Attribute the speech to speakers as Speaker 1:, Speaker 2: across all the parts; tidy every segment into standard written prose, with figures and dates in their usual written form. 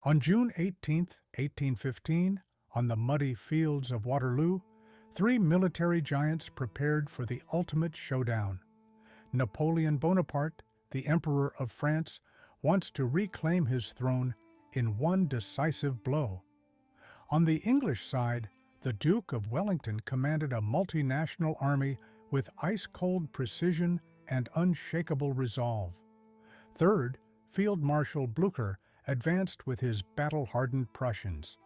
Speaker 1: On June 18, 1815, on the muddy fields of Waterloo, three military giants prepared for the ultimate showdown. Napoleon Bonaparte, the Emperor of France, wants to reclaim his throne in one decisive blow. On the English side, the Duke of Wellington commanded a multinational army with ice-cold precision and unshakable resolve. Third, Field Marshal Blücher advanced with his battle-hardened Prussians.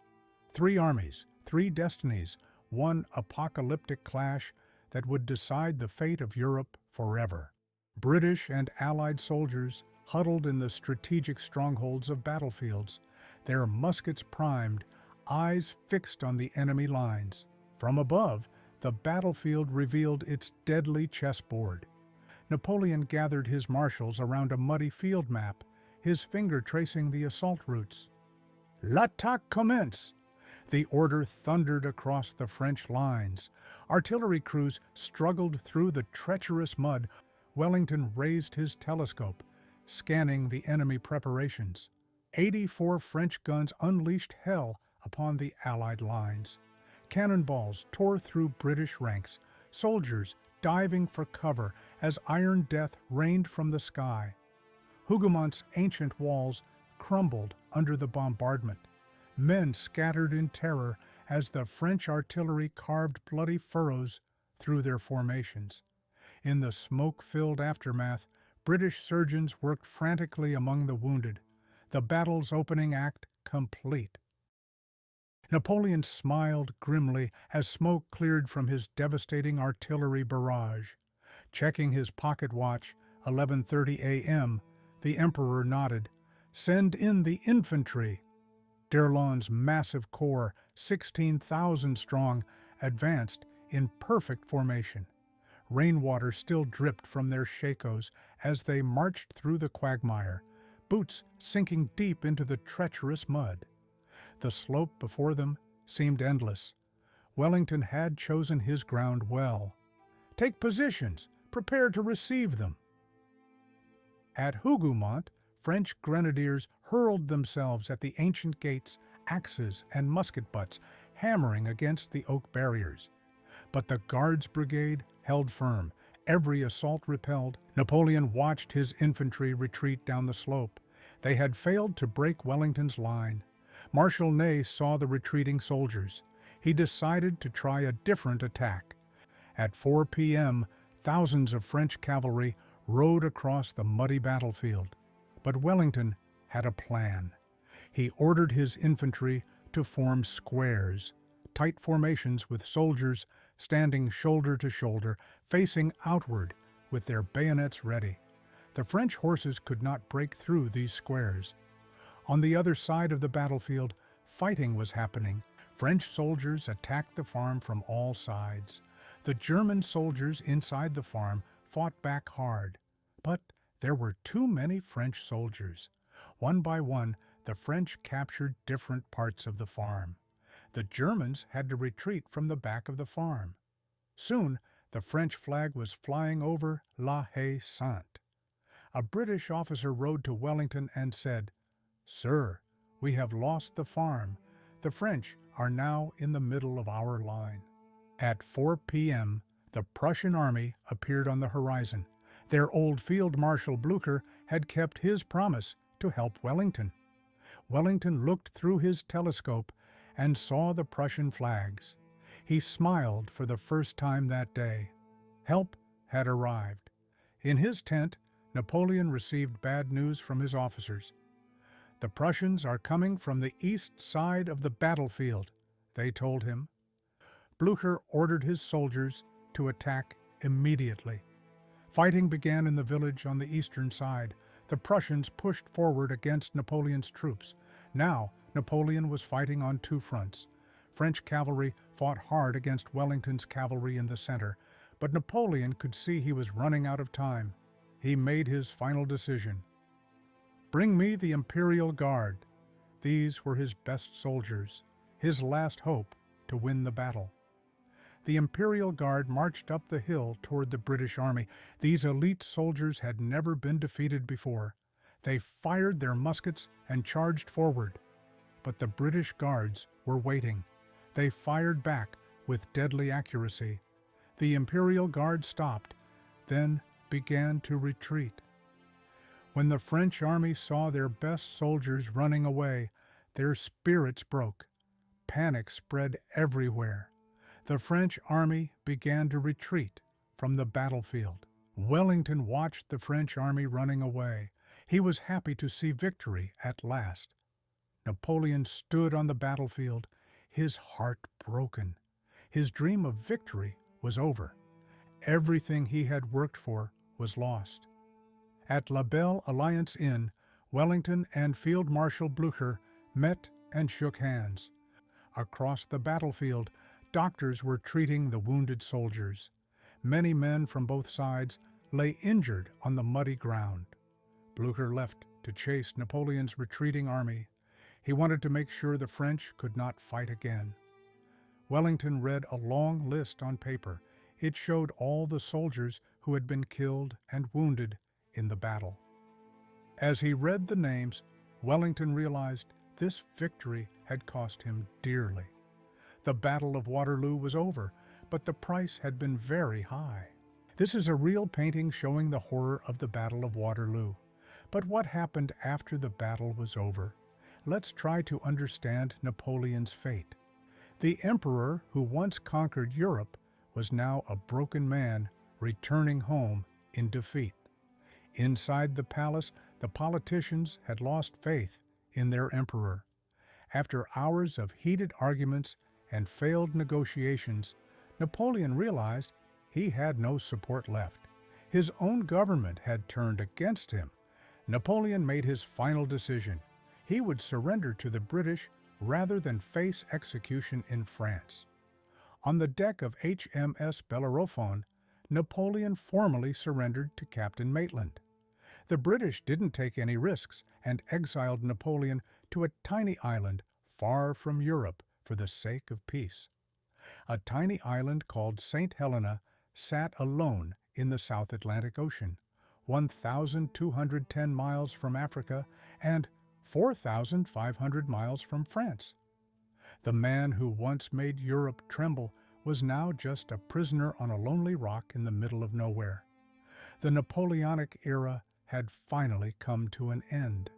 Speaker 1: Three armies, three destinies, one apocalyptic clash that would decide the fate of Europe forever. British and Allied soldiers huddled in the strategic strongholds of battlefields, their muskets primed, eyes fixed on the enemy lines. From above, the battlefield revealed its deadly chessboard. Napoleon gathered his marshals around a muddy field map, his finger tracing the assault routes. "L'attaque commence!" The order thundered across the French lines. Artillery crews struggled through the treacherous mud. Wellington raised his telescope, scanning the enemy preparations. 84 French guns unleashed hell upon the Allied lines. Cannonballs tore through British ranks, soldiers diving for cover as iron death rained from the sky. Hougoumont ancient walls crumbled under the bombardment. Men scattered in terror as the French artillery carved bloody furrows through their formations. In the smoke-filled aftermath, British surgeons worked frantically among the wounded, the battle's opening act complete. Napoleon smiled grimly as smoke cleared from his devastating artillery barrage. Checking his pocket watch, 11:30 a.m., the Emperor nodded. "Send in the infantry." D'Erlon's massive corps, 16,000 strong, advanced in perfect formation. Rainwater still dripped from their shakos as they marched through the quagmire, boots sinking deep into the treacherous mud. The slope before them seemed endless. Wellington had chosen his ground well. "Take positions, prepare to receive them." At Hougoumont, French grenadiers hurled themselves at the ancient gates, axes and musket butts, hammering against the oak barriers. But the Guards Brigade held firm, every assault repelled. Napoleon watched his infantry retreat down the slope. They had failed to break Wellington's line. Marshal Ney saw the retreating soldiers. He decided to try a different attack. At 4 p.m., thousands of French cavalry rode across the muddy battlefield. But Wellington had a plan. He ordered his infantry to form squares, tight formations with soldiers standing shoulder to shoulder, facing outward with their bayonets ready. The French horses could not break through these squares. On the other side of the battlefield, fighting was happening. French soldiers attacked the farm from all sides. The German soldiers inside the farm fought back hard. But there were too many French soldiers. One by one, the French captured different parts of the farm. The Germans had to retreat from the back of the farm. Soon, the French flag was flying over La Haye Sainte. A British officer rode to Wellington and said, "Sir, we have lost the farm. The French are now in the middle of our line." At 4 p.m., the Prussian army appeared on the horizon. Their old Field Marshal Blücher had kept his promise to help Wellington. Wellington looked through his telescope and saw the Prussian flags. He smiled for the first time that day. Help had arrived. In his tent, Napoleon received bad news from his officers. "The Prussians are coming from the east side of the battlefield," they told him. Blücher ordered his soldiers to attack immediately. Fighting began in the village on the eastern side. The Prussians pushed forward against Napoleon's troops. Now, Napoleon was fighting on two fronts. French cavalry fought hard against Wellington's cavalry in the center, but Napoleon could see he was running out of time. He made his final decision. "Bring me the Imperial Guard." These were his best soldiers, his last hope to win the battle. The Imperial Guard marched up the hill toward the British army. These elite soldiers had never been defeated before. They fired their muskets and charged forward. but the British guards were waiting. They fired back with deadly accuracy. The Imperial Guard stopped, then began to retreat. When the French army saw their best soldiers running away, their spirits broke. Panic spread everywhere. The French army began to retreat from the battlefield. Wellington watched the French army running away. He was happy to see victory at last. Napoleon stood on the battlefield, his heart broken. His dream of victory was over. Everything he had worked for was lost. At La Belle Alliance Inn, Wellington and Field Marshal Blücher met and shook hands. Across the battlefield, doctors were treating the wounded soldiers. Many men from both sides lay injured on the muddy ground. Blücher left to chase Napoleon's retreating army. He wanted to make sure the French could not fight again. Wellington read a long list on paper. It showed all the soldiers who had been killed and wounded in the battle. As he read the names, Wellington realized this victory had cost him dearly. The Battle of Waterloo was over, but the price had been very high. This is a real painting showing the horror of the Battle of Waterloo. But what happened after the battle was over? Let's try to understand Napoleon's fate. The emperor who once conquered Europe was now a broken man returning home in defeat. Inside the palace, the politicians had lost faith in their emperor. After hours of heated arguments and failed negotiations, Napoleon realized he had no support left. His own government had turned against him. Napoleon made his final decision. He would surrender to the British rather than face execution in France. On the deck of HMS Bellerophon, Napoleon formally surrendered to Captain Maitland. The British didn't take any risks and exiled Napoleon to a tiny island far from Europe for the sake of peace. A tiny island called St. Helena sat alone in the South Atlantic Ocean, 1,210 miles from Africa and 4,500 miles from France. The man who once made Europe tremble was now just a prisoner on a lonely rock in the middle of nowhere. The Napoleonic era had finally come to an end.